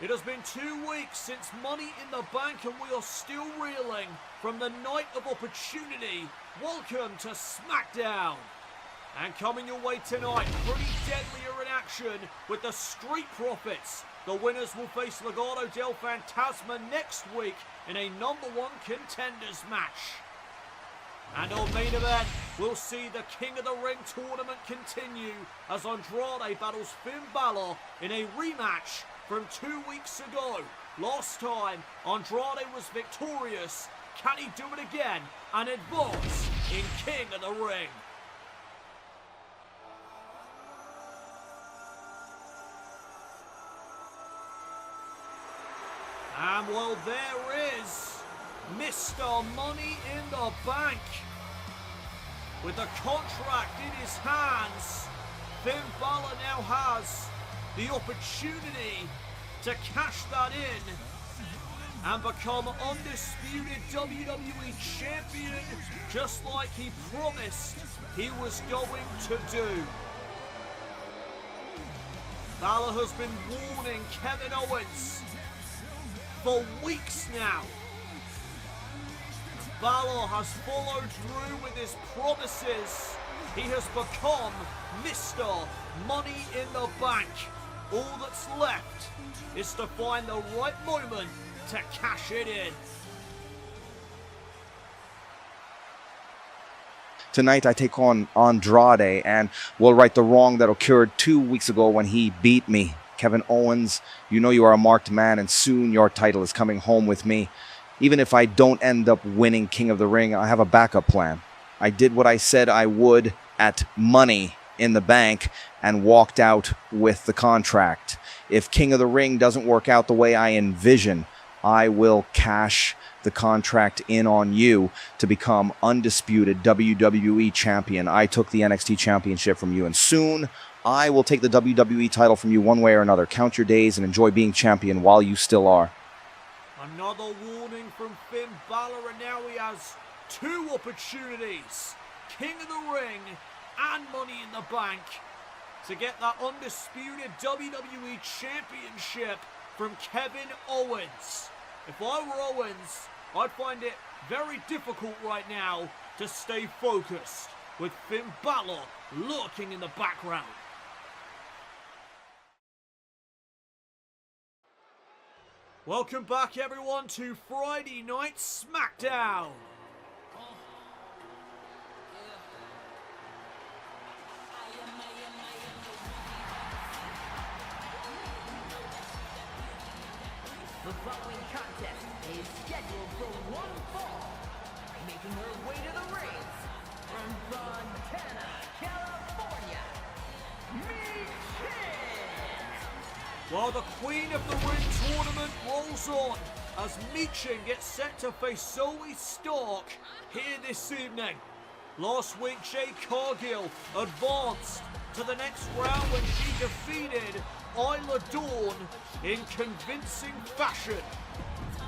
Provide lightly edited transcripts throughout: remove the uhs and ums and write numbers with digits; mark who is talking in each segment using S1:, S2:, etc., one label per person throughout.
S1: It has been 2 weeks since Money in the Bank and we are still reeling from the night of opportunity. Welcome to SmackDown. And coming your way tonight, pretty deadlier in action with the Street Profits. The winners will face Legado del Fantasma next week in a #1 contenders match. And on main event, we'll see the King of the Ring tournament continue as Andrade battles Finn Balor in a rematch from 2 weeks ago. Last time, Andrade was victorious. Can he do it again and advance in King of the Ring? And well, there is Mr. Money in the Bank. With the contract in his hands, Finn Balor now has the opportunity to cash that in and become undisputed WWE champion, just like he promised he was going to do. Balor has been warning Kevin Owens for weeks now. Balor has followed through with his promises. He has become Mr. Money in the Bank. All that's left is to find the right moment to cash it in.
S2: Tonight I take on Andrade and will right the wrong that occurred 2 weeks ago when he beat me. Kevin Owens, you know you are a marked man and soon your title is coming home with me. Even if I don't end up winning King of the Ring, I have a backup plan. I did what I said I would at Money in the Bank and walked out with the contract. If King of the Ring doesn't work out the way I envision, I will cash the contract in on you to become undisputed WWE champion. I took the NXT championship from you and soon I will take the WWE title from you one way or another. Count your days and enjoy being champion while you still are.
S1: Another warning from Finn Balor, and now he has 2 opportunities. King of the Ring and Money in the Bank to get that undisputed WWE Championship from Kevin Owens. If I were Owens, I'd find it very difficult right now to stay focused with Finn Balor lurking in the background. Welcome back, everyone, to Friday Night SmackDown.
S3: The following contest is scheduled for one fall, making her way to the rings from Fontana, California, Michin!
S1: While the Queen of the Ring tournament rolls on as Michin gets set to face Zoey Stark here this evening. Last week, Jade Cargill advanced to the next round when she defeated Isla Dawn in convincing fashion.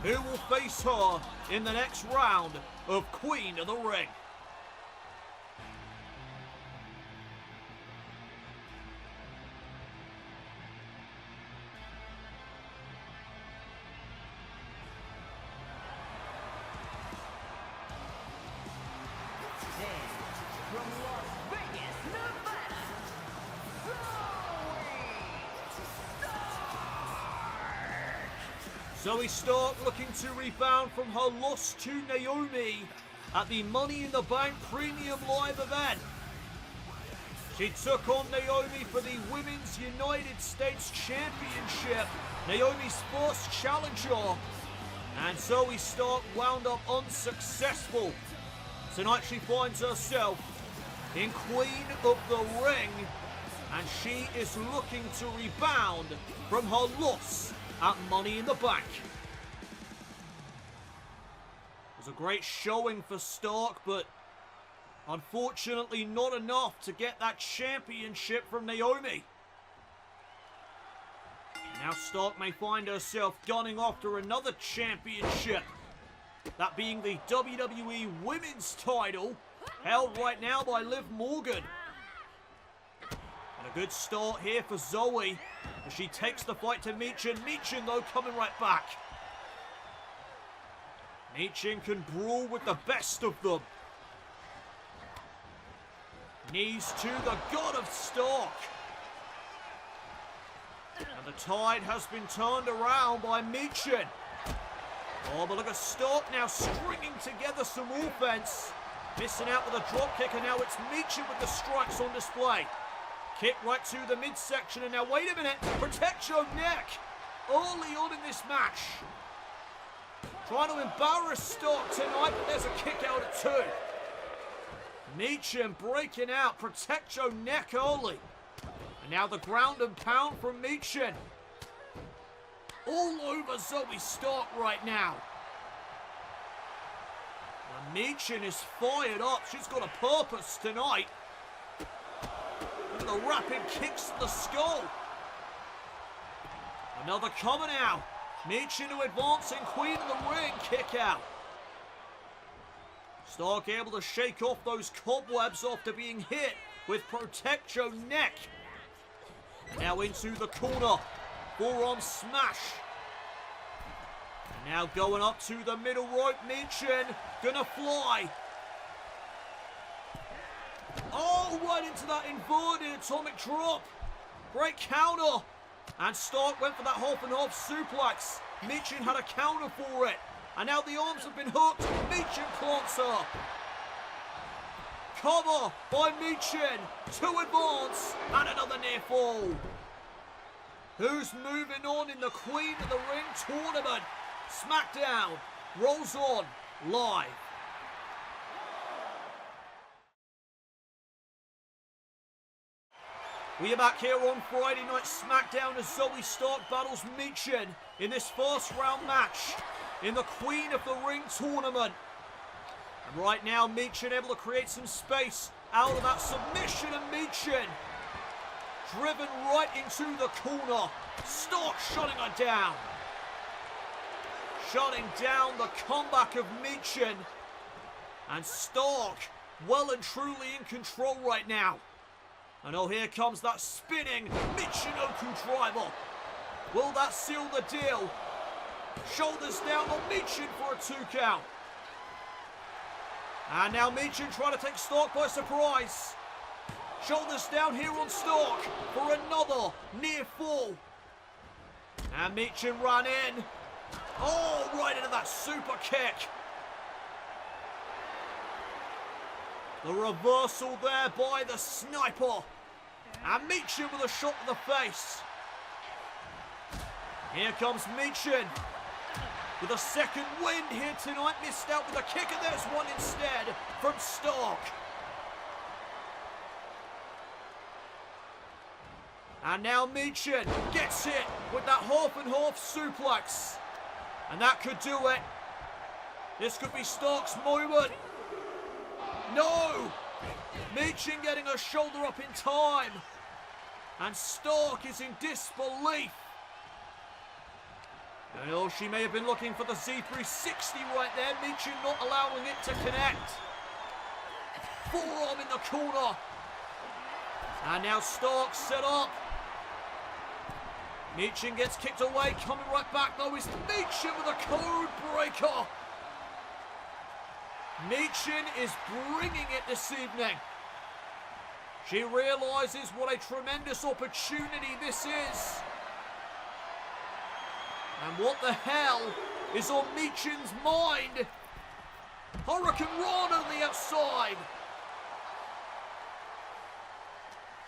S1: Who will face her in the next round of Queen of the Ring?
S3: From Las Vegas, Nevada,
S1: Zoey Stark looking to rebound from her loss to Naomi at the Money in the Bank Premium Live event. She took on Naomi for the Women's United States Championship, Naomi's first challenger, and Zoey Stark wound up unsuccessful. Tonight she finds herself in Queen of the Ring, and she is looking to rebound from her loss at Money in the Bank. It was a great showing for Stark, but unfortunately not enough to get that championship from Naomi. Now Stark may find herself gunning after another championship, that being the WWE Women's title, held right now by Liv Morgan. And a good start here for Zoey. As she takes the fight to Michin. Michin, though, coming right back. Michin can brawl with the best of them. Knees to the God of Stark. And the tide has been turned around by Michin. Oh, but look at Stark now stringing together some offense. Missing out with a drop kick, and now it's Michin with the strikes on display. Kick right to the midsection, and now wait a minute. Protect your neck early on in this match. Trying to embarrass Stark tonight, but there's a kick out at 2. Michin breaking out. Protect your neck early. And now the ground and pound from Michin. All over Zoey Stark right now. And Michin is fired up. She's got a purpose tonight. Look at the rapid kicks to the skull. Another coming out. Michin to advancing Queen of the Ring. Kick out. Stark able to shake off those cobwebs after being hit with Protect Your Neck. Now into the corner. Forearm smash. And now going up to the middle rope. Michin gonna fly. Oh, right into that inverted atomic drop. Great counter. And Stark went for that half and half suplex. Michin had a counter for it. And now the arms have been hooked. Michin plants her. Cover by Michin to advance. And another near fall. Who's moving on in the Queen of the Ring tournament? SmackDown rolls on live. We are back here on Friday Night SmackDown as Zoey Stark battles Michin in this first round match in the Queen of the Ring tournament. And right now, Michin able to create some space out of that submission, and Michin driven right into the corner. Stark shutting her down. Shutting down the comeback of Michin. And Stark well and truly in control right now. And oh, here comes that spinning Michinoku driver. Will that seal the deal? Shoulders down on Michin for a 2 count. And now Michin trying to take Stark by surprise. Shoulders down here on Stark for another near fall. And Michin ran in. Oh, right into that super kick. The reversal there by the sniper. And Michin with a shot to the face. Here comes Michin with a second wind here tonight. Missed out with a kick, and there's one instead from Stark. And now Michin gets hit with that half and half suplex. And that could do it. This could be Stark's moment. No! Michin getting her shoulder up in time. And Stark is in disbelief. And oh, she may have been looking for the Z360 right there. Michin not allowing it to connect. Forearm in the corner. And now Stark set up. Michin gets kicked away. Coming right back though is Michin with a code breaker. Michin is bringing it this evening. She realizes what a tremendous opportunity this is. And what the hell is on Michin's mind? Hurricane Rana on the outside.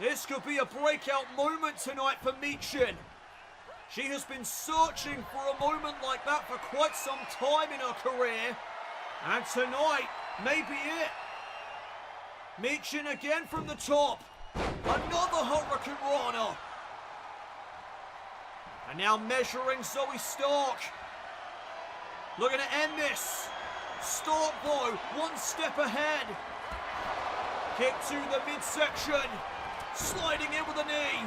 S1: This could be a breakout moment tonight for Michin. She has been searching for a moment like that for quite some time in her career. And tonight may be it. Michin again from the top. Another Hurricane Rana. And now measuring Zoey Stark. Looking to end this. Stark though, one step ahead. Kick to the midsection. Sliding in with a knee.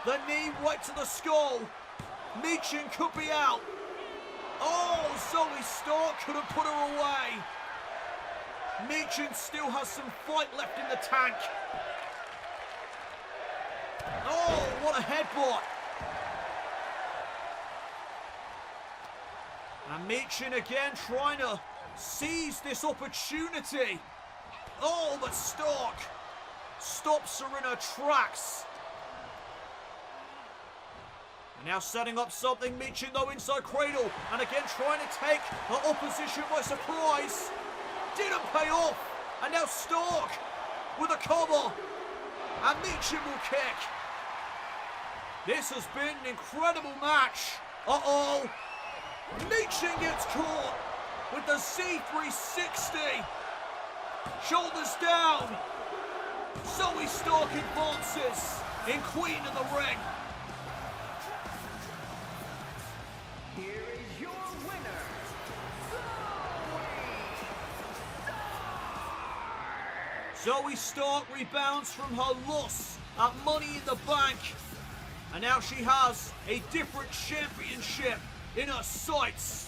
S1: The knee right to the skull. Michin could be out. Oh, Zoey Stark could have put her away. Michin still has some fight left in the tank. Oh, what a headbutt. And Michin again trying to seize this opportunity. Oh, but Stark stops her in her tracks. And now setting up something, Michin though inside cradle. And again trying to take her opposition by surprise. Didn't pay off. And now Stark with a cover. And Michin will kick. This has been an incredible match. Uh-oh. Michin gets caught with the Z360. Shoulders down. Zoey Stark advances in Queen of the Ring.
S3: Here is your winner,
S1: Zoey Stark rebounds from her loss at Money in the Bank. And now she has a different championship in her sights.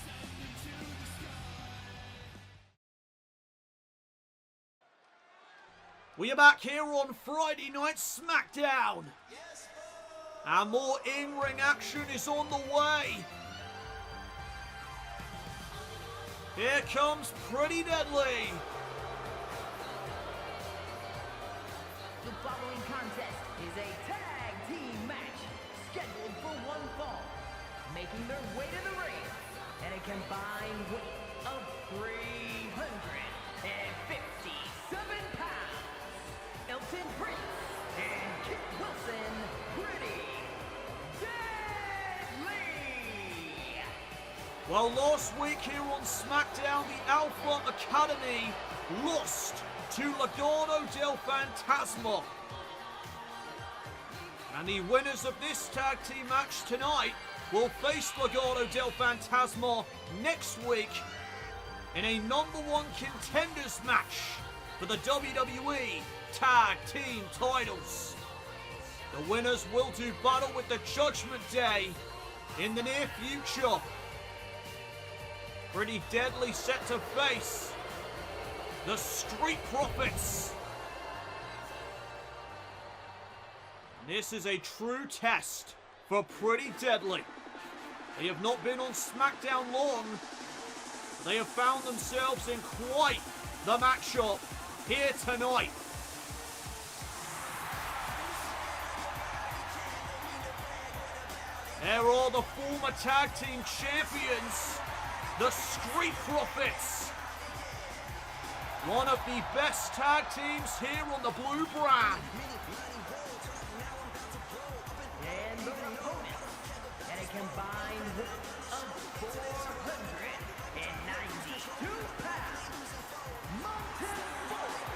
S1: We are back here on Friday Night SmackDown. And more in-ring action is on the way. Here comes Pretty Deadly.
S3: The following contest is a tag team match scheduled for one fall, making their way to the ring at a combined weight of 357 pounds. Elton Prince and Kit Wilson, Pretty Deadly.
S1: Well, last week here on SmackDown, the Alpha Academy lost to Legado del Fantasma. And the winners of this tag team match tonight will face Legado del Fantasma next week in a #1 contenders match for the WWE Tag Team titles. The winners will do battle with the Judgment Day in the near future. Pretty Deadly set to face the Street Profits. This is a true test for Pretty Deadly. They have not been on SmackDown long. They have found themselves in quite the matchup here tonight. There are the former tag team champions, the Street Profits. One of the best tag teams here on the blue brand.
S3: And the opponent at a combined weight of 492 pounds, Mountain Bullet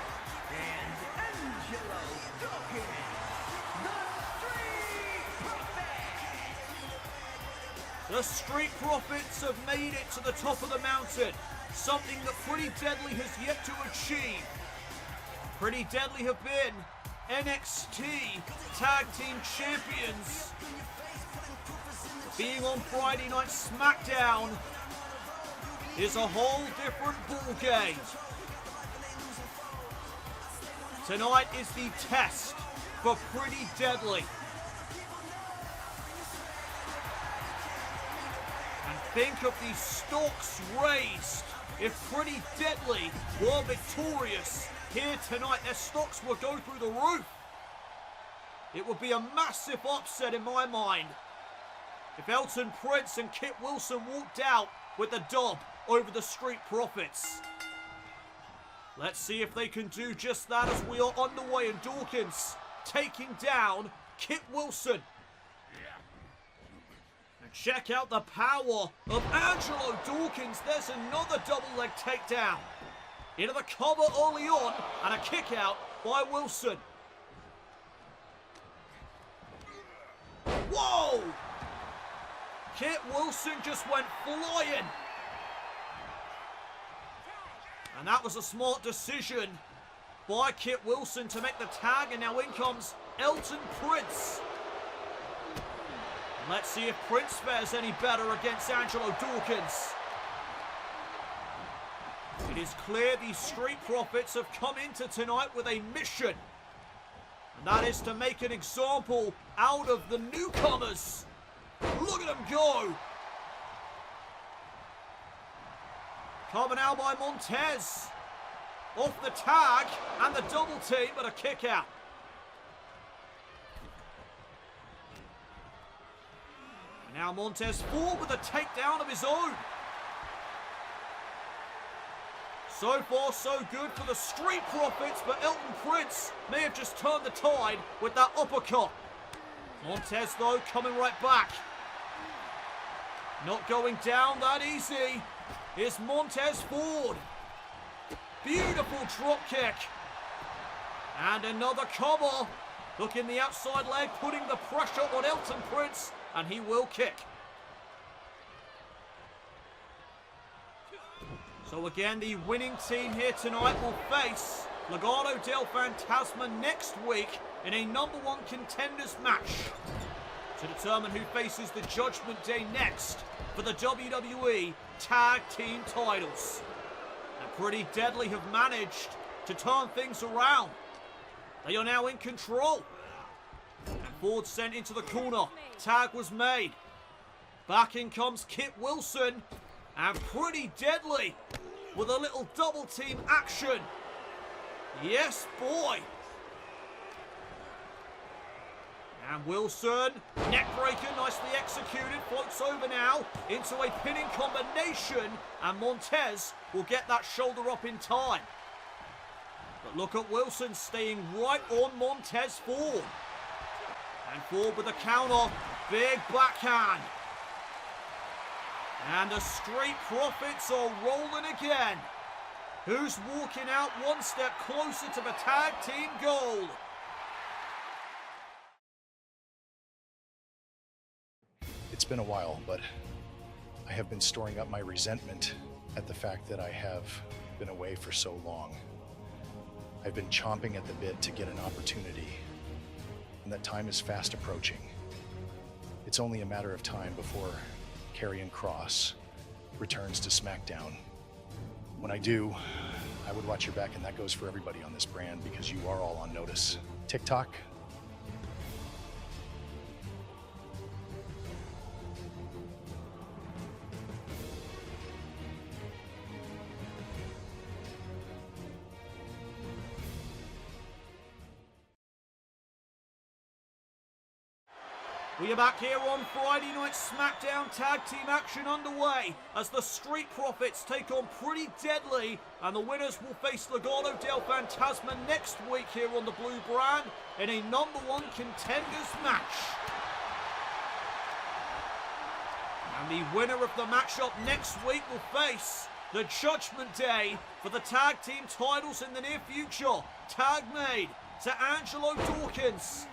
S3: and Angelo Dawkins, the Street Profits.
S1: The Street Profits have made it to the top of the mountain, something that Pretty Deadly has yet to achieve. Pretty Deadly have been NXT Tag Team Champions. Being on Friday Night SmackDown is a whole different ballgame. Tonight is the test for Pretty Deadly. And think of the stakes raised. If Pretty Deadly were victorious here tonight, their stocks would go through the roof. It would be a massive upset in my mind if Elton Prince and Kit Wilson walked out with the dub over the Street Profits. Let's see if they can do just that as we are underway, and Dawkins taking down Kit Wilson. And check out the power of Angelo Dawkins. There's another double leg takedown. Into the cover early on, and a kick out by Wilson. Whoa! Kit Wilson just went flying. And that was a smart decision by Kit Wilson to make the tag, and now in comes Elton Prince. And let's see if Prince fares any better against Angelo Dawkins. It is clear the Street Profits have come into tonight with a mission. And And that is to make an example out of the newcomers. Look at them go. Coming out by Montez. Off the tag and the double team, but a kick out. And now Montez forward with a takedown of his own. So far, so good for the Street Profits, but Elton Prince may have just turned the tide with that uppercut. Montez, though, coming right back. Not going down that easy. Here's Montez forward. Beautiful drop kick. And another cover. Hooking the outside leg, putting the pressure on Elton Prince, and he will kick. So again, the winning team here tonight will face Legado del Fantasma next week in a #1 contenders match to determine who faces the Judgment Day next for the WWE Tag Team titles. And Pretty Deadly have managed to turn things around. They are now in control. And Ford sent into the corner. Tag was made. Back in comes Kit Wilson. And Pretty Deadly with a little double team action. Yes, boy. And Wilson, neck breaker, nicely executed, floats over now into a pinning combination, and Montez will get that shoulder up in time. But look at Wilson staying right on Montez forward. And forward with a counter, big backhand. And the Street Profits are rolling again. Who's walking out one step closer to the tag team goal?
S4: It's been a while, but I have been storing up my resentment at the fact that I have been away for so long. I've been chomping at the bit to get an opportunity, and that time is fast approaching. It's only a matter of time before Karrion Kross returns to SmackDown. When I do, I would watch your back, and that goes for everybody on this brand because you are all on notice. TikTok?
S1: We are back here on Friday Night SmackDown Tag Team action underway as the Street Profits take on Pretty Deadly, and the winners will face Legado del Fantasma next week here on the Blue brand in a #1 contenders match. And the winner of the matchup next week will face the Judgment Day for the tag team titles in the near future. Tag made to Angelo Dawkins.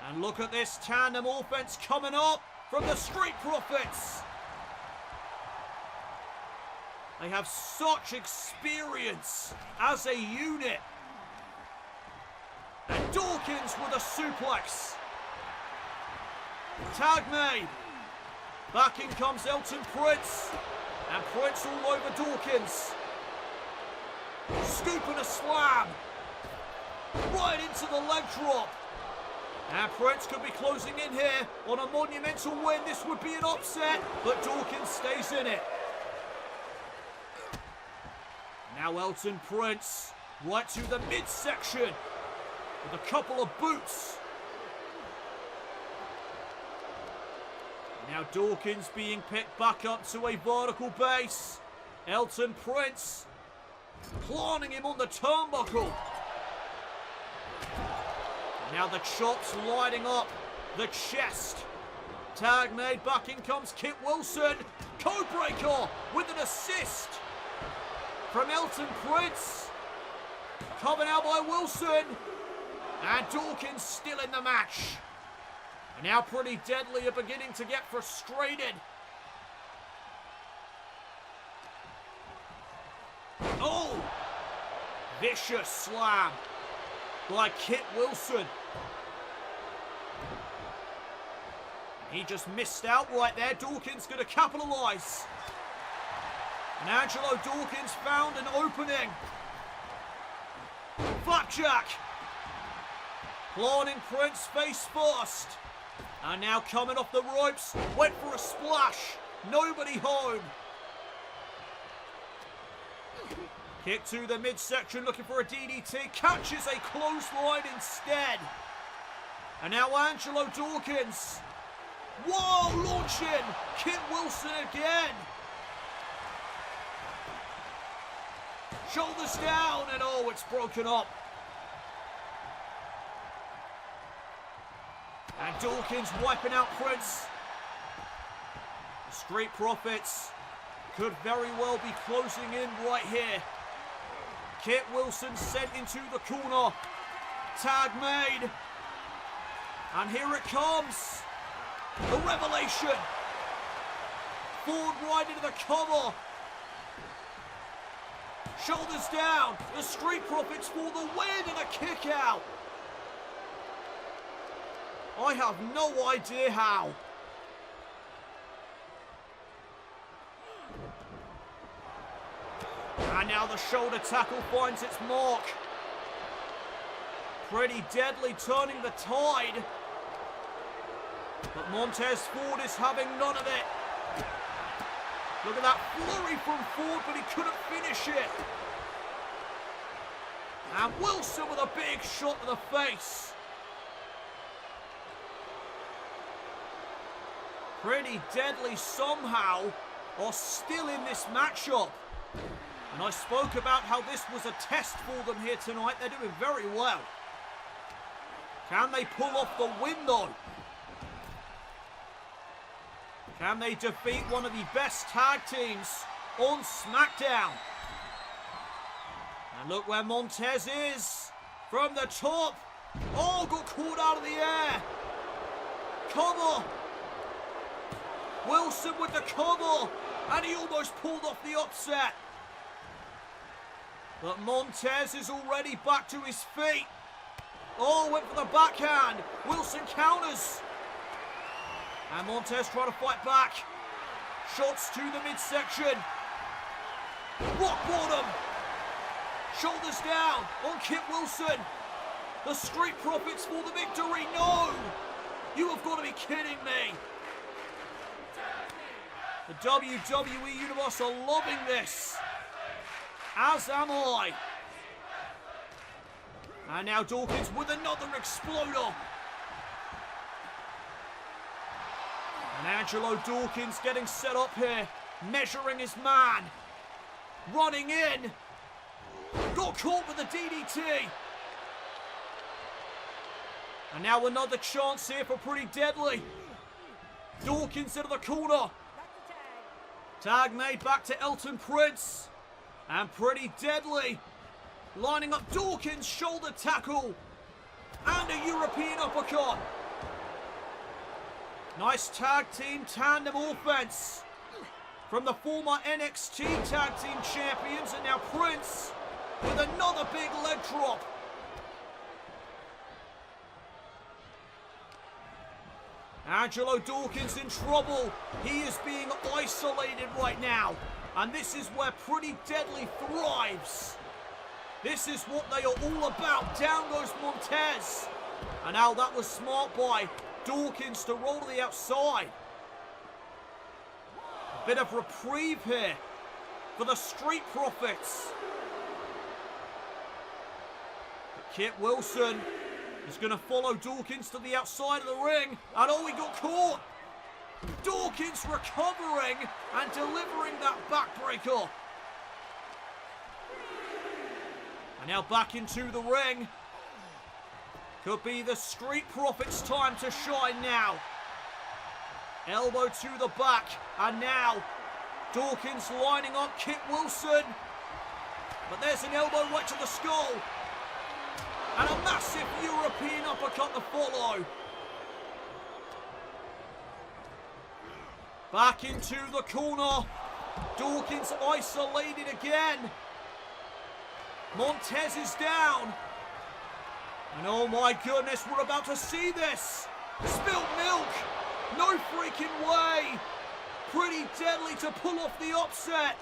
S1: And look at this tandem offense coming up from the Street Profits. They have such experience as a unit. And Dawkins with a suplex. Tag made. Back in comes Elton Prince. And Prince all over Dawkins. Scooping a slam. Right into the leg drop. And Prince could be closing in here on a monumental win. This would be an upset, but Dawkins stays in it. Now Elton Prince right to the midsection with a couple of boots. Now Dawkins being picked back up to a vertical base. Elton Prince planting him on the turnbuckle. Now the chops lighting up the chest. Tag made, back in comes Kit Wilson. Codebreaker with an assist from Elton Prince. Coming out by Wilson. And Dawkins still in the match. And now Pretty Deadly are beginning to get frustrated. Oh! Vicious slam by Kit Wilson. He just missed out right there. Dawkins going to capitalise. And Angelo Dawkins found an opening. Flapjack. Planting Prince face first. And now coming off the ropes. Went for a splash. Nobody home. Kick to the midsection, looking for a DDT. Catches a clothesline instead. And now Angelo Dawkins. Whoa, launching. Kit Wilson again. Shoulders down, and oh, it's broken up. And Dawkins wiping out Prince. The Street Profits could very well be closing in right here. Kit Wilson sent into the corner. Tag made. And here it comes. The revelation. Forward right into the cover. Shoulders down. The Street Profits for the win and a kick out. I have no idea how. And now the shoulder tackle finds its mark. Pretty deadly, turning the tide. But Montez Ford is having none of it. Look at that flurry from Ford, but he couldn't finish it. And Wilson with a big shot to the face. Pretty deadly somehow are still in this matchup. And I spoke about how this was a test for them here tonight. They're doing very well. Can they pull off the win though? Can they defeat one of the best tag teams on SmackDown? And look where Montez is. From the top. Oh, got caught out of the air. Cover. Wilson with the cover. And he almost pulled off the upset. But Montez is already back to his feet. Oh, went for the backhand. Wilson counters. And Montez trying to fight back. Shots to the midsection. Rock bottom. Shoulders down on Kit Wilson. The Street Profits for the victory. No! You have got to be kidding me. The WWE Universe are loving this. As am I. And now Dawkins with another exploder. And Angelo Dawkins getting set up here. Measuring his man. Running in. Got caught with the DDT. And now another chance here for Pretty Deadly. Dawkins into the corner. Tag made back to Elton Prince. And Pretty Deadly lining up Dawkins' shoulder tackle. And a European uppercut. Nice tag team tandem offense from the former NXT tag team champions, and now Prince with another big leg drop. Angelo Dawkins in trouble. He is being isolated right now. And this is where Pretty Deadly thrives. This is what they are all about. Down goes Montez. And now that was smart by Dawkins to roll to the outside. A bit of reprieve here for the Street Profits. But Kit Wilson is going to follow Dawkins to the outside of the ring. And oh, he got caught. Dawkins recovering and delivering that backbreaker. And now back into the ring. Could be the Street Profits' time to shine now. Elbow to the back. And now Dawkins lining up Kit Wilson. But there's an elbow right to the skull. And a massive European uppercut to follow. Back into the corner. Dawkins isolated again. Montez is down. And oh my goodness, we're about to see this. Spilt milk. No freaking way. Pretty Deadly to pull off the upset.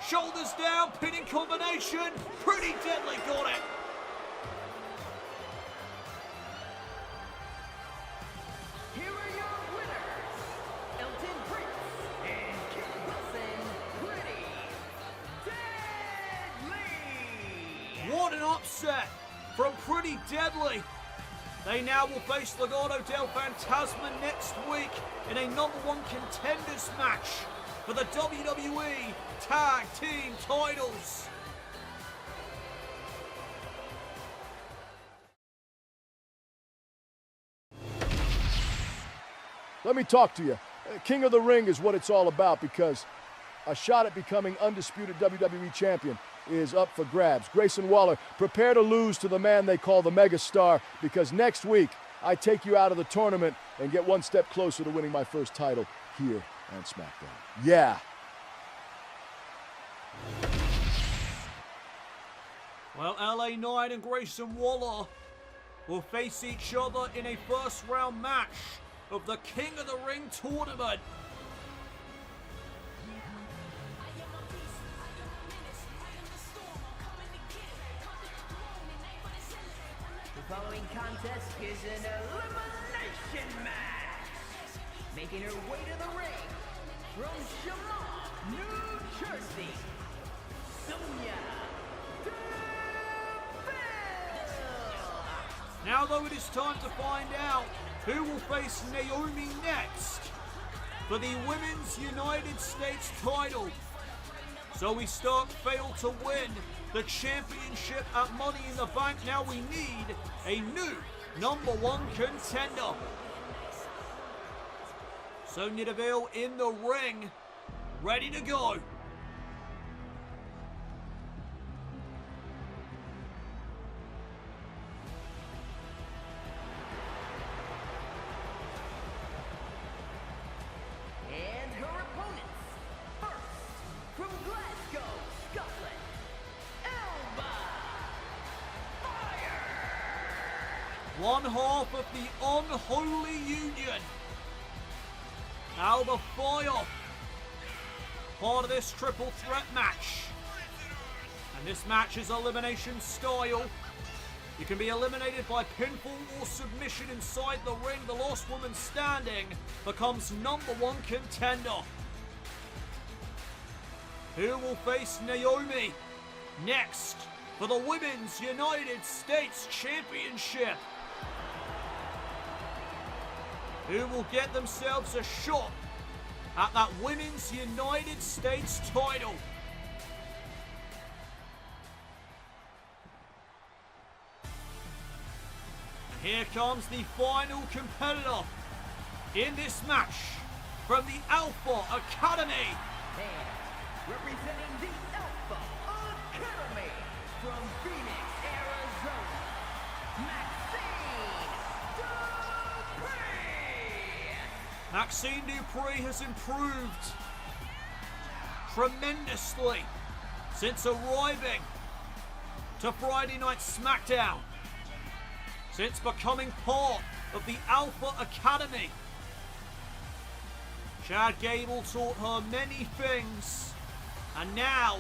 S1: Shoulders down, pinning combination. Pretty Deadly got it. pretty deadly. They now will face Legado del Fantasma next week in a #1 contenders match for the WWE Tag Team titles.
S5: Let me talk to you. King of the Ring is what it's all about, because a shot at becoming undisputed WWE champion is up for grabs. Grayson Waller, prepare to lose to the man they call the Megastar, because next week I take you out of the tournament and get one step closer to winning my first title here on SmackDown. Yeah.
S1: Well, LA Knight and Grayson Waller will face each other in a first round match of the King of the Ring tournament.
S3: The following contest is an elimination match. Making her way to the ring from Shaman, New Jersey, Sonya Deville.
S1: Now, though, it is time to find out who will face Naomi next for the Women's United States title. Zoey Stark failed to win the championship at Money in the Bank. Now we need a new #1 contender. Sonya Deville in the ring, ready to go.
S3: And her opponents, first, from Glasgow, Scotland, Alba Fyre.
S1: One half of the unholy union, Alba Fyre, part of this triple threat match. And this match is elimination style. You can be eliminated by pinfall or submission inside the ring. The last woman standing becomes #1 contender. Who will face Naomi next for the Women's United States Championship? Who will get themselves a shot at that Women's United States title? Here comes the final competitor in this match from the Alpha Academy.
S3: And representing the Alpha Academy from Phoenix, Arizona, Maxxine Dupri.
S1: Maxxine Dupri has improved tremendously since arriving to Friday Night SmackDown, since becoming part of the Alpha Academy. Chad Gable taught her many things, and now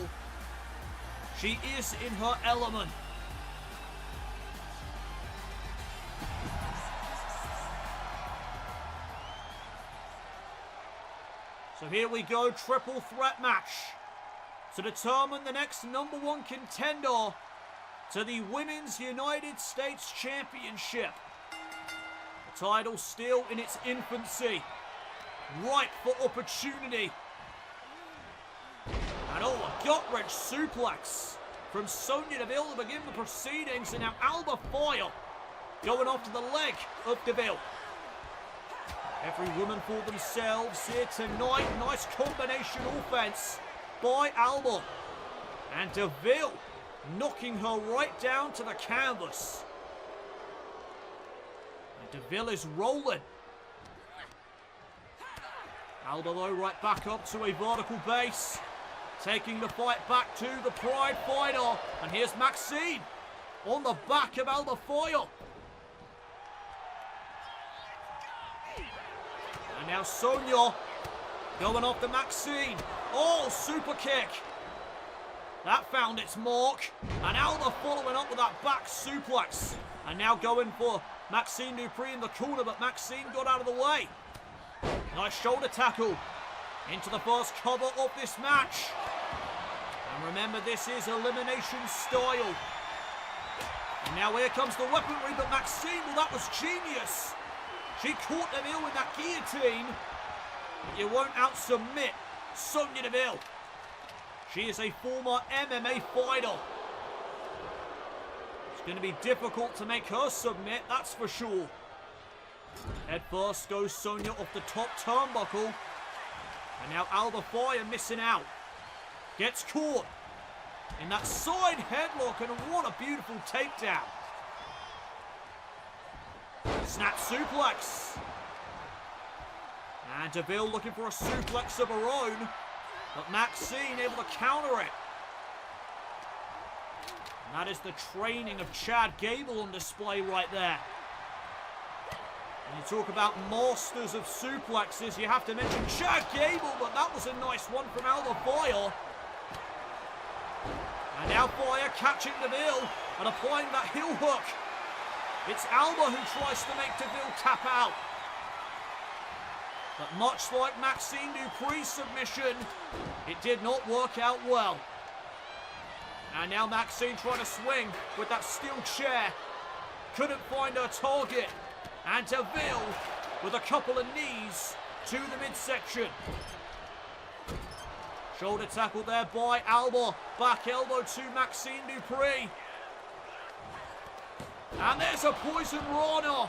S1: she is in her element. So here we go, triple threat match to determine the next #1 contender to the Women's United States Championship. The title still in its infancy, ripe for opportunity. And oh, a gut-wrench suplex from Sonya Deville to begin the proceedings, and now Alba Fyre going after the leg of Deville. Every woman for themselves here tonight. Nice combination offense by Alba. And Deville knocking her right down to the canvas. And Deville is rolling. Alba, though, right back up to a vertical base. Taking the fight back to the Pride Fighter. And here's Maxxine on the back of Alba Fyre. And now Sonya going after Maxxine. Oh, super kick. That found its mark. And Alba following up with that back suplex. And now going for Maxxine Dupri in the corner, but Maxxine got out of the way. Nice shoulder tackle into the first cover of this match. And remember, this is elimination style. And now here comes the weaponry, but Maxxine, well, that was genius. She caught Deville with that guillotine. But you won't out-submit Sonya Deville. She is a former MMA fighter. It's going to be difficult to make her submit, that's for sure. Head first goes Sonya off the top turnbuckle. And now Alba Fyre missing out. Gets caught in that side headlock, and what a beautiful takedown. Snap suplex. And Deville looking for a suplex of her own, but Maxxine able to counter it. And that is the training of Chad Gable on display right there. When you talk about masters of suplexes, you have to mention Chad Gable, but that was a nice one from Alba Fyre. And now Fyre catching Deville and applying that heel hook. It's Alba who tries to make Deville tap out. But much like Maxxine Dupri's submission, it did not work out well. And now Maxxine trying to swing with that steel chair. Couldn't find her target. And Deville with a couple of knees to the midsection. Shoulder tackle there by Alba. Back elbow to Maxxine Dupri. And there's a poison Rana.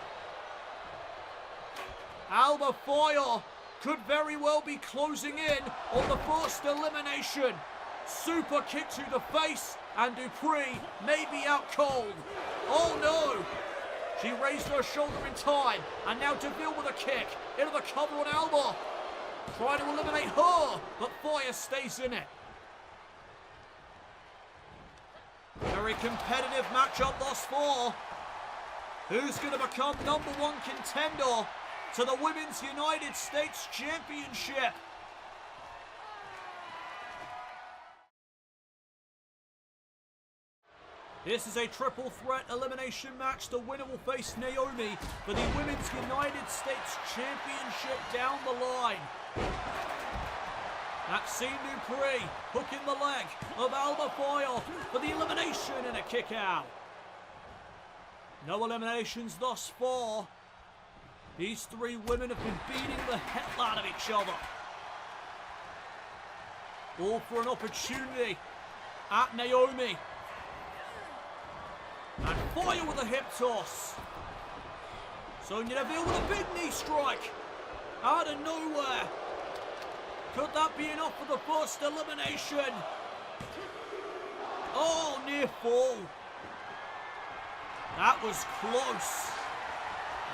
S1: Alba Fyre could very well be closing in on the first elimination. Super kick to the face, and Dupri may be out cold. Oh no! She raised her shoulder in time, and now Deville with a kick into the cover on Alba. Trying to eliminate her, but Fyre stays in it. Very competitive matchup thus far. Who's going to become #1 contender to the Women's United States Championship? This is a triple threat elimination match. The winner will face Naomi for the Women's United States Championship down the line. Maxxine Dupri hooking the leg of Alba Fyre for the elimination and a kick out. No eliminations thus far. These three women have been beating the hell out of each other. All for an opportunity at Naomi. And Fyre with a hip toss. Sonya Deville with a big knee strike. Out of nowhere. Could that be enough for the first elimination? Oh, near fall. That was close.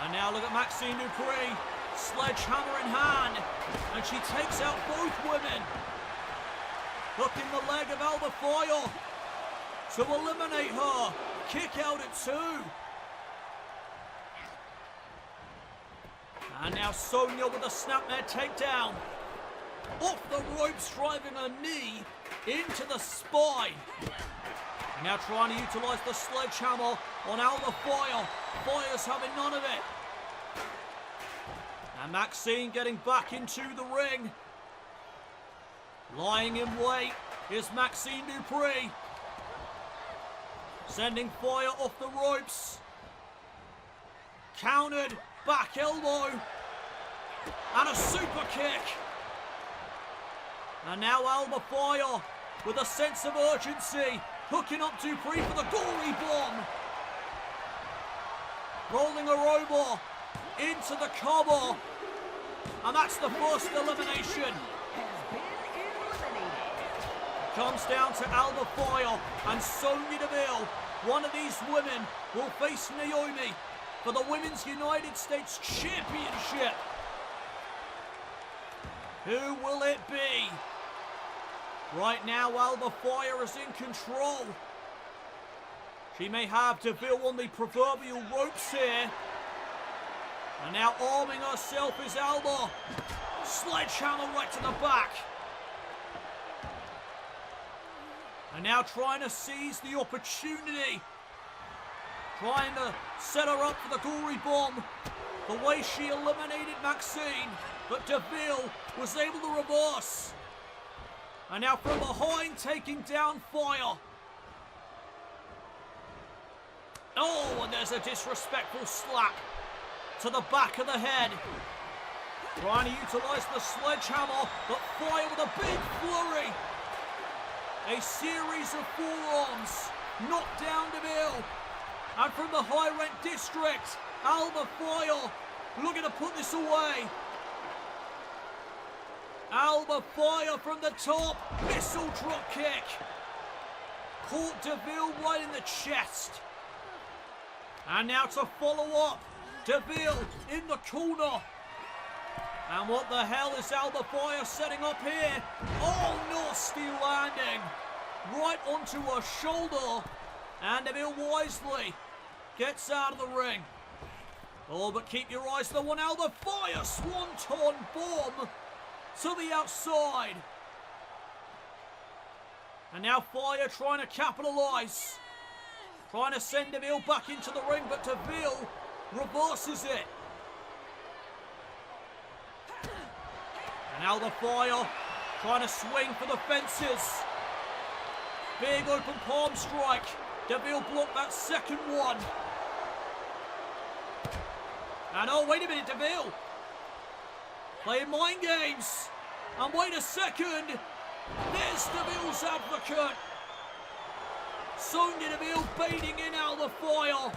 S1: And now look at Maxxine Dupri. Sledgehammer in hand. And she takes out both women. Hooking the leg of Alba Fyre to eliminate her. Kick out at 2. And now Sonya with a snapmare takedown. Off the ropes, driving a knee into the spine. Now trying to utilise the sledgehammer on Alba Fyre. Fyre's having none of it. And Maxxine getting back into the ring. Lying in wait is Maxxine Dupri. Sending Fyre off the ropes. Countered, back elbow. And a super kick. And now Alba Fyre with a sense of urgency. Hooking up Dupri for the gory bomb. Rolling her over into the cover. And that's the first elimination. Comes down to Alba Fyre and Sonya Deville. One of these women will face Naomi for the Women's United States Championship. Who will it be? Right now, Alba Fyre is in control. She may have Deville on the proverbial ropes here. And now arming herself is Alba. Sledgehammer right to the back. And now trying to seize the opportunity. Trying to set her up for the gory bomb. The way she eliminated Maxxine. But Deville was able to reverse. And now from behind taking down Fyre. Oh, and there's a disrespectful slap to the back of the head. Trying to utilise the sledgehammer, but Fyre with a big flurry. A series of forearms. Knocked down Deville. And from the high-rent district, Alba Fyre looking to put this away. Alba Fyre from the top. Missile drop kick. Caught Deville right in the chest. And now to follow up. Deville in the corner. And what the hell is Alba Fyre setting up here? Oh, nasty landing. Right onto her shoulder. And Deville wisely gets out of the ring. Oh, but keep your eyes on the one. Alba Fyre, swanton bomb to the outside. And now Fyre trying to capitalise. Trying to send Deville back into the ring, but Deville reverses it. And Alba Fyre trying to swing for the fences. Big open palm strike. Deville blocked that second one. And oh, wait a minute, Deville. Playing mind games. And wait a second. There's Deville's advocate. Sonya Deville baiting in Alba Fyre.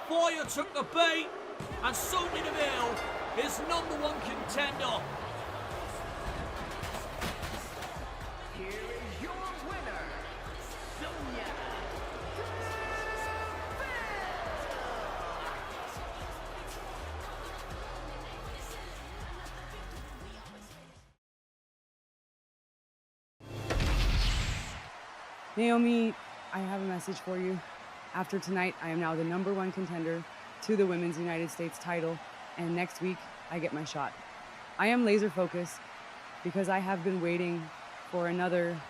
S1: Fyre took the bait. And Sonya Deville is #1 contender.
S3: Here is your winner, Sonya
S6: Naomi, I have a message for you. After tonight, I am now the #1 contender to the Women's United States title, and next week, I get my shot. I am laser focused because I have been waiting for another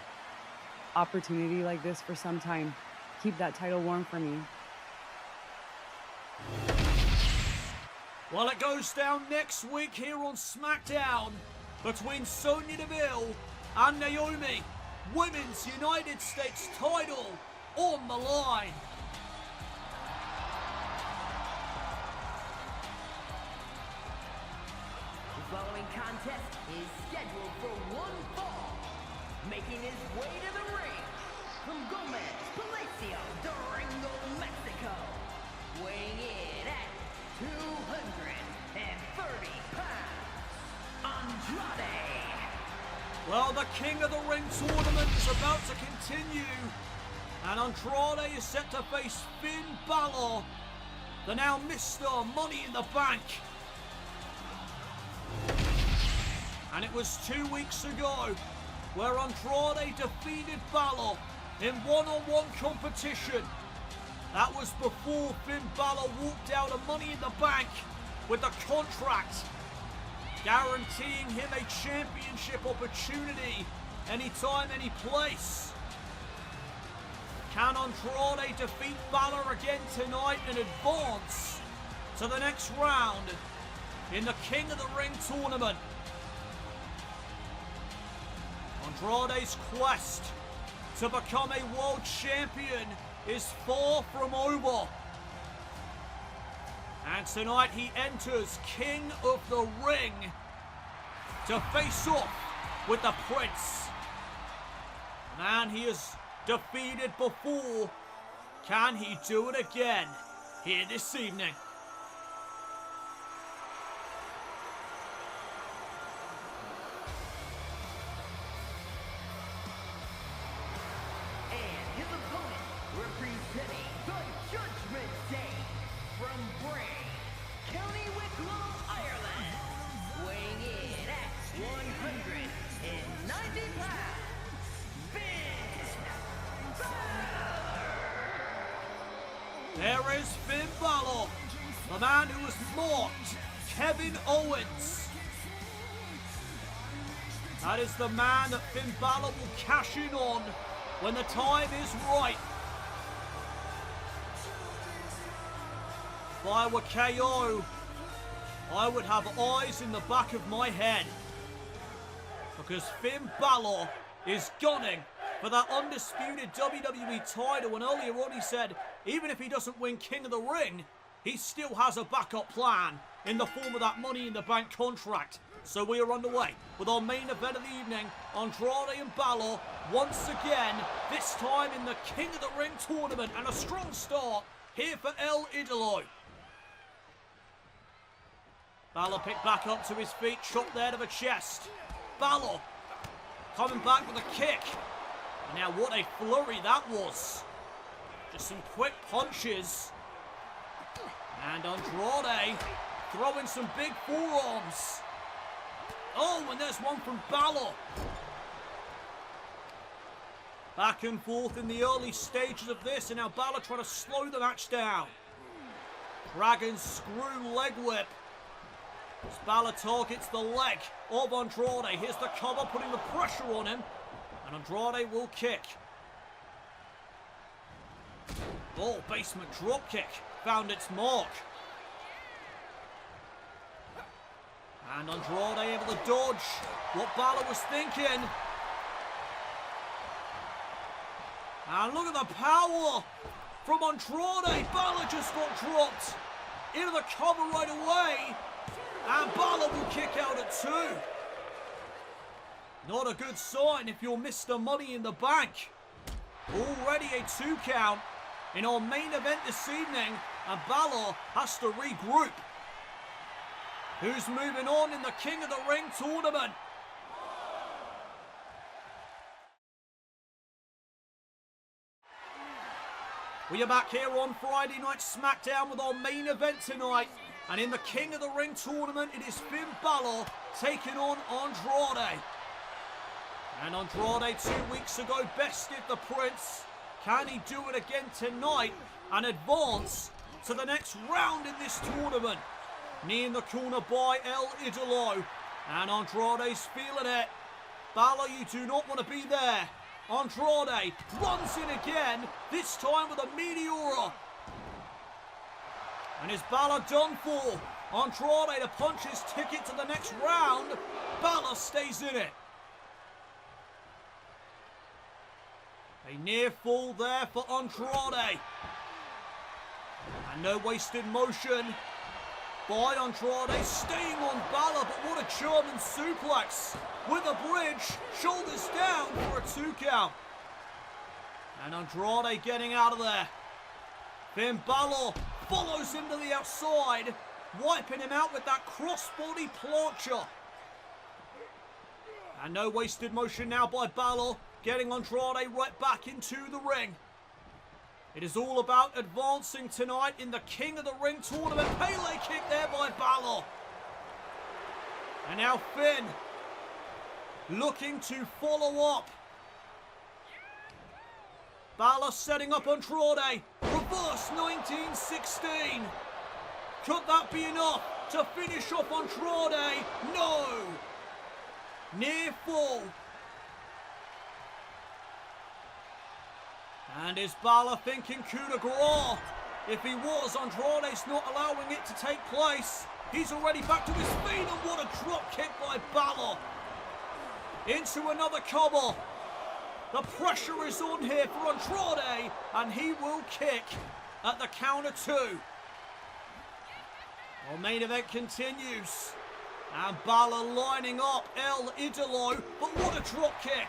S6: opportunity like this for some time. Keep that title warm for me.
S1: Well, it goes down next week here on SmackDown between Sonya Deville and Naomi. Women's United States title on the line.
S3: The following contest is scheduled for one fall. Making his way to the ring from Gomez, Palacio, Durango, Mexico. Weighing in at 230 pounds, Andrade.
S1: Well, the King of the Ring tournament is about to continue. And Andrade is set to face Finn Balor, the now Mr. Money in the Bank. And it was 2 weeks ago where Andrade defeated Balor in one-on-one competition. That was before Finn Balor walked out of Money in the Bank with a contract guaranteeing him a championship opportunity anytime, any place. Can Andrade defeat Balor again tonight and advance to the next round in the King of the Ring tournament? Andrade's quest to become a world champion is far from over. And tonight he enters King of the Ring to face off with the Prince. A man he has defeated before. Can he do it again here this evening?
S3: And his opponent, representing the Judgment Day from Bray, County Wicklow, Ireland, weighing in at 190 pounds, Finn Balor.
S1: There is Finn Balor, the man who has mocked Kevin Owens. That is the man that Finn Balor will cash in on when the time is right. If I were KO, I would have eyes in the back of my head, because Finn Balor is gunning for that undisputed WWE title. And earlier on he said, even if he doesn't win King of the Ring, he still has a backup plan in the form of that Money in the Bank contract. So we are underway with our main event of the evening, Andrade and Balor once again, this time in the King of the Ring tournament, and a strong start here for El Idolo. Balor picked back up to his feet, shot there to the chest. Balor coming back with a kick. And now what a flurry that was. Just some quick punches. And Andrade throwing some big forearms. Oh, and there's one from Balor. Back and forth in the early stages of this, and now Balor trying to slow the match down. Dragon screw leg whip. As Balor targets the leg of Andrade. Here's the cover, putting the pressure on him. And Andrade will kick. Oh, basement drop kick. Found its mark. And Andrade able to dodge what Balor was thinking. And look at the power from Andrade. Balor just got dropped into the cover right away. And Balor will kick out at 2. Not a good sign if you're Mr. Money in the Bank. Already a 2 count in our main event this evening. And Balor has to regroup. Who's moving on in the King of the Ring tournament? We are back here on Friday Night SmackDown with our main event tonight. And in the King of the Ring tournament, it is Finn Balor taking on Andrade. And Andrade 2 weeks ago bested the Prince. Can he do it again tonight and advance to the next round in this tournament? Knee in the corner by El Idolo. And Andrade's feeling it. Balor, you do not want to be there. Andrade runs in again, this time with a Meteora. And is Balor done for? Andrade to punch his ticket to the next round. Balor stays in it. A near fall there for Andrade. And no wasted motion by Andrade, staying on Balor, but what a German suplex with a bridge, shoulders down for a 2 count. And Andrade getting out of there. Finn Balor follows him to the outside, wiping him out with that crossbody plancher. And no wasted motion now by Balor, getting Andrade right back into the ring. It is all about advancing tonight in the King of the Ring tournament. Pele kick there by Balor. And now Finn looking to follow up. Balor setting up Andrade. Reverse 1916. Could that be enough to finish off Andrade? No. Near fall. And is Balor thinking coup de grace? If he was, Andrade's not allowing it to take place. He's already back to his feet, and what a drop kick by Balor. Into another cover. The pressure is on here for Andrade, and he will kick at the count of 2. Our main event continues. And Balor lining up El Idolo, but what a drop kick.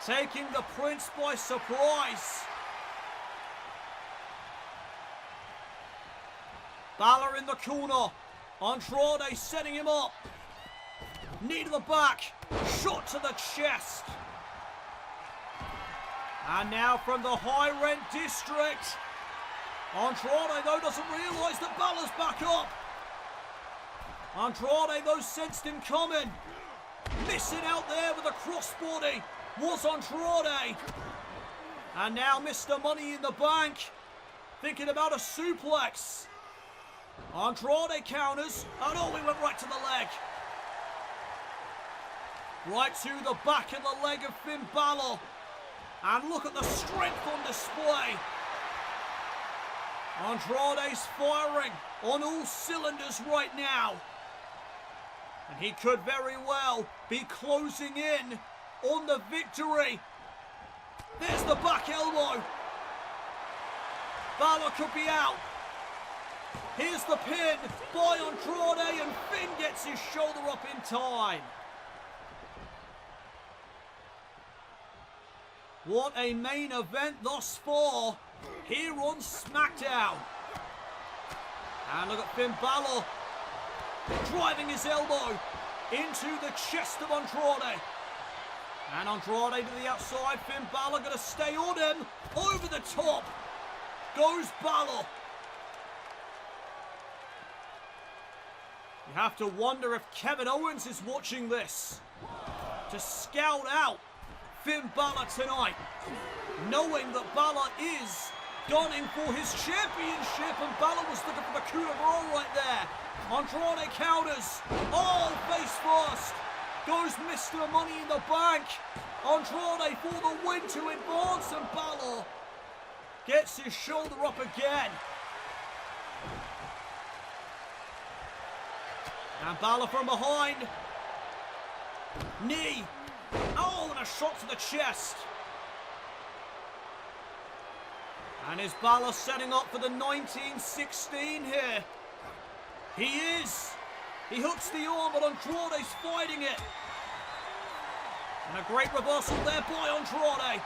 S1: Taking the Prince by surprise. Balor in the corner. Andrade setting him up. Knee to the back. Shot to the chest. And now from the high rent district. Andrade though doesn't realise that Balor's back up. Andrade though sensed him coming. Missing out there with a crossbody was Andrade. And now Mr. Money in the Bank thinking about a suplex. Andrade counters, and oh, he went right to the leg. Right to the back of the leg of Finn Balor. And look at the strength on display. Andrade's firing on all cylinders right now. And he could very well be closing in on the victory. There's the back elbow. Balor could be out. Here's the pin by Andrade, and Finn gets his shoulder up in time. What a main event thus far here on SmackDown. And look at Finn Balor driving his elbow into the chest of Andrade. And Andrade to the outside. Finn Balor going to stay on him. Over the top goes Balor. You have to wonder if Kevin Owens is watching this to scout out Finn Balor tonight, knowing that Balor is gunning for his championship, and Balor was looking for the coup de grace right there. Andrade counters. Oh, face first. Goes Mr. Money in the Bank. Andrade for the win to advance, and Balor gets his shoulder up again. And Balor from behind. Knee. Oh, and a shot to the chest. And is Balor setting up for the 1916 here? He is. He hooks the arm, but Andrade's fighting it. And a great reversal there by Andrade.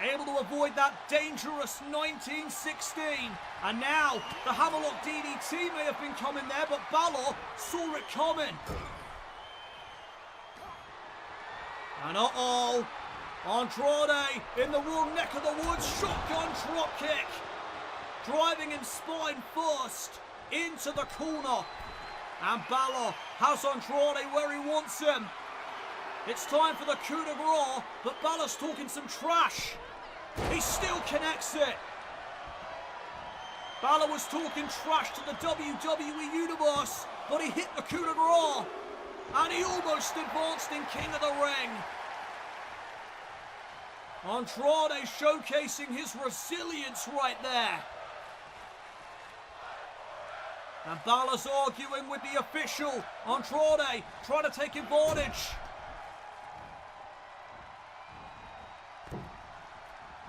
S1: Able to avoid that dangerous 1916. And now the Hammerlock DDT may have been coming there, but Balor saw it coming. And uh-oh. Andrade in the wrong neck of the woods. Shotgun drop kick. Driving him spine first into the corner. And Balor has Andrade where he wants him. It's time for the coup de grace, but Balor's talking some trash. He still connects it. Balor was talking trash to the WWE Universe, but he hit the coup de grace. And he almost advanced in King of the Ring. Andrade showcasing his resilience right there. And Balor's arguing with the official. Andrade trying to take advantage.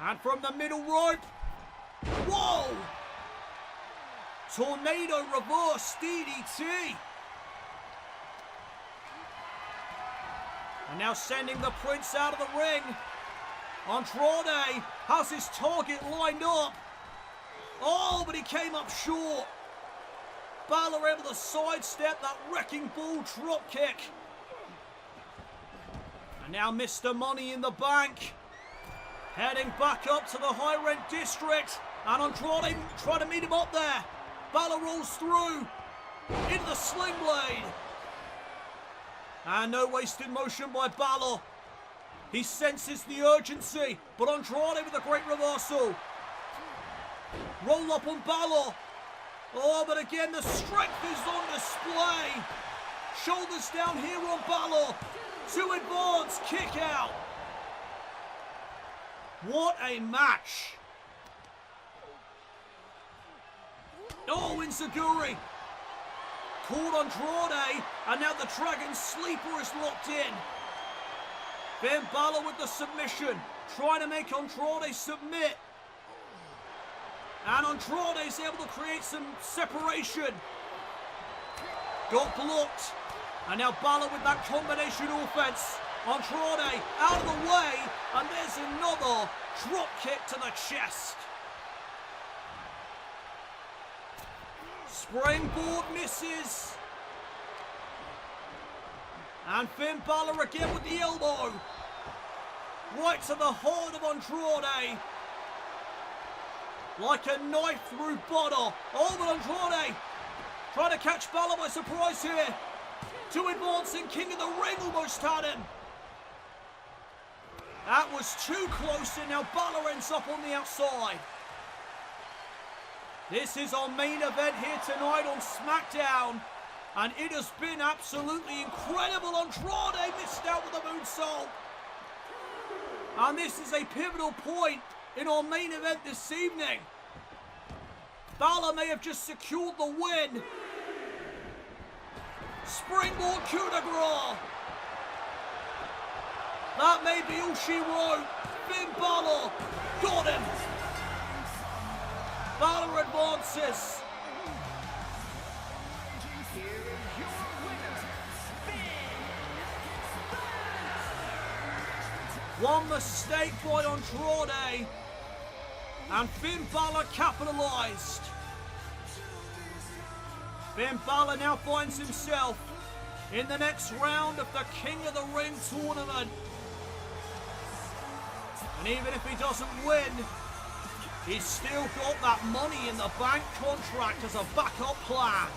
S1: And from the middle rope. Whoa! Tornado reverse DDT. And now sending the Prince out of the ring. Andrade has his target lined up. Oh, but he came up short. Balor able to sidestep that wrecking ball drop kick. And now Mr. Money in the Bank heading back up to the high rent district. And Andrade trying to meet him up there. Balor rolls through into the sling blade. And no wasted motion by Balor. He senses the urgency, but Andrade with a great reversal. Roll up on Balor. Oh, but again, the strength is on display. Shoulders down here on Balor. To advance, kick out. What a match. Oh, Inzaguri. Caught Andrade, and now the Dragon Sleeper is locked in. Finn Balor with the submission, trying to make Andrade submit. And Andrade is able to create some separation. Got blocked. And now Balor with that combination offense. Andrade out of the way. And there's another drop kick to the chest. Springboard misses. And Finn Balor again with the elbow. Right to the heart of Andrade. Like a knife through butter. Oh, but Andrade trying to catch Balor by surprise here. To advancing King of the Ring almost had him. That was too close, and now Balor ends up on the outside. This is our main event here tonight on SmackDown. And it has been absolutely incredible. Andrade missed out with a moonsault. And this is a pivotal point in our main event this evening. Balor may have just secured the win. Springboard coup de grace. That may be all she wrote. Finn Balor got him. Balor advances.
S3: Here is your winner,
S1: One mistake by Andrade. And Finn Balor capitalized. Finn Balor now finds himself in the next round of the King of the Ring tournament. And even if he doesn't win, he's still got that Money in the Bank contract as a backup plan.